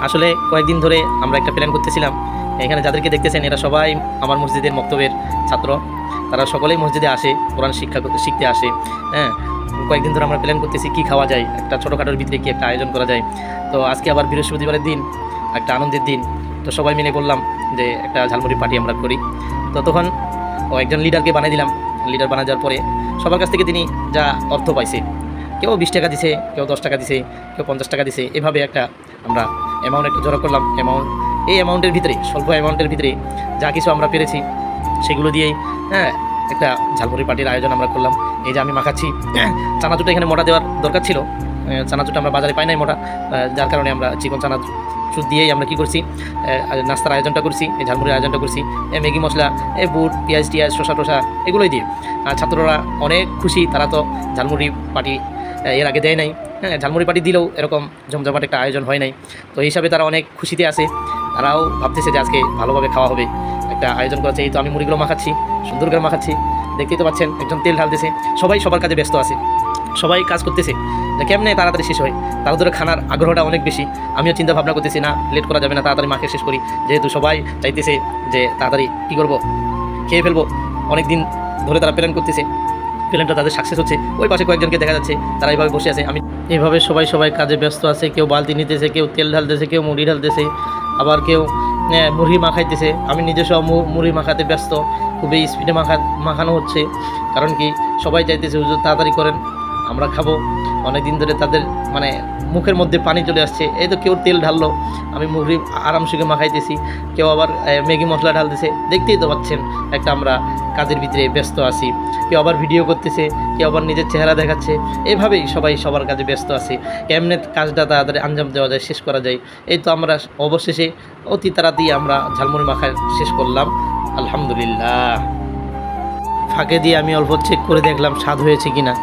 আসলে কয়েকদিন ধরে আমরা একটা প্ল্যান করতেছিলাম। এখানে যাদেরকে দেখতেছেন এরা সবাই আমার মসজিদের মক্তবের ছাত্র, তারা সকলেই মসজিদে আসে, কোরআন শিখতে আসে। হ্যাঁ, কয়েকদিন ধরে আমরা প্ল্যান করতেছি কী খাওয়া যায়, একটা ছোটোখাটোর ভিতরে কি একটা আয়োজন করা যায়। তো আজকে আবার বৃহস্পতিবারের দিন, একটা আনন্দের দিন, তো সবাই মিলে বললাম যে একটা ঝালমুড়ি পার্টি আমরা করি। তো তখন একজন লিডারকে বানিয়ে দিলাম। লিডার বানা যাওয়ার পরে সবার কাছ থেকে তিনি যা অর্থ পাইছে, কেউ 20 টাকা দিছে, কেউ 10 টাকা দিছে, কেউ 50 টাকা দিছে, এভাবে একটা আমরা অ্যামাউন্ট একটু জড়ো করলাম। এই অ্যামাউন্টের ভিতরে, স্বল্প অ্যামাউন্টের ভিতরে যা কিছু আমরা পেরেছি সেগুলো দিয়েই একটা ঝালমুড়ি পার্টির আয়োজন আমরা করলাম। এই যে আমি মাখাচ্ছি, চানাচুরটা এখানে মোটা দেওয়ার দরকার ছিল, চানাচুরটা আমরা বাজারে পাই নাই মোটা, যার কারণে আমরা চিকন চানাচুর দিয়েই আমরা কী করছি, নাস্তার আয়োজনটা করছি, এই ঝালমুড়ির আয়োজনটা করছি। ম্যাগি মশলা, বুট, পেঁয়াজ টিয়াজ, শসা টসা এগুলোই দিয়ে। আর ছাত্ররা অনেক খুশি, তারা তো ঝালমুড়ি পার্টি এর আগে দেয় নাই। ঝালমুড়ি পার্টি দিলেও এরকম জমজমাট একটা আয়োজন হয় নাই। তো এই হিসাবে তারা অনেক খুশিতে আছে, তারাও ভাবতেছে যে আজকে ভালোভাবে খাওয়া হবে, একটা আয়োজন করেছে। এই তো আমি মুড়িগুলো মাখাচ্ছি, সুন্দর করে মাখাচ্ছি, দেখতেই তো পাচ্ছেন। একজন তেল ঢালতেছে, সবাই সবার কাজে ব্যস্ত আছে, সবাই কাজ করতেছে যে কেমনে তাড়াতাড়ি শেষ হয়। তাদের খানার আগ্রহটা অনেক বেশি। আমিও চিন্তা ভাবনা করতেছি, না লেট করা যাবে না, তাড়াতাড়ি মাখে শেষ করি, যেহেতু সবাই চাইতেছে যে তাড়াতাড়ি কী করবো, খেয়ে ফেলবো। অনেক দিন ধরে তারা প্ল্যান করতেছে, প্ল্যানটা তাদের সাকসেস হচ্ছে। ওই পাশে কয়েকজনকে দেখা যাচ্ছে তারা এইভাবে বসে আছে। আমি এইভাবে সবাই কাজে ব্যস্ত আছে, কেউ বালতি নিতেছে, কেউ তেল ঢালতেছে, কেউ মুড়ি ঢালতেছে, আবার কেউ মুড়ি মাখাইতেছে। আমি নিজস্ব মুড়ি মাখাতে ব্যস্ত, খুবই স্পিডে মাখানো হচ্ছে। কারণ কি, সবাই চাইতেছে হুজুর তাড়াতাড়ি করেন, আমরা খাবো। অনেক দিন ধরে তাদের মুখের মধ্যে পানি চলে আসছে। এই তো কেউ তেল ঢাললো, আমি মুড়ি আরামসে মাখাইতেছি, কেউ আবার ম্যাগি মশলা ঢালতেছে। দেখতেই তো পাচ্ছেন একটা আমরা কাজের ভিতরে ব্যস্ত আছি। কেউ আবার ভিডিও করতেছে, কেউ আবার নিজের চেহারা দেখাচ্ছে। এইভাবেই সবাই সবার কাজে ব্যস্ত আছে, কেমনে কাজটা তাড়াতাড়ি আঞ্জাম দেওয়া যায়, শেষ করা যায়। এই তো আমরা অবশেষে অতি তাড়াতাড়ি আমরা ঝালমুড়ি মাখা শেষ করলাম, আলহামদুলিল্লাহ। ফাঁকে দিয়ে আমি অল্প চেক করে দেখলাম স্বাদ হয়েছে কিনা।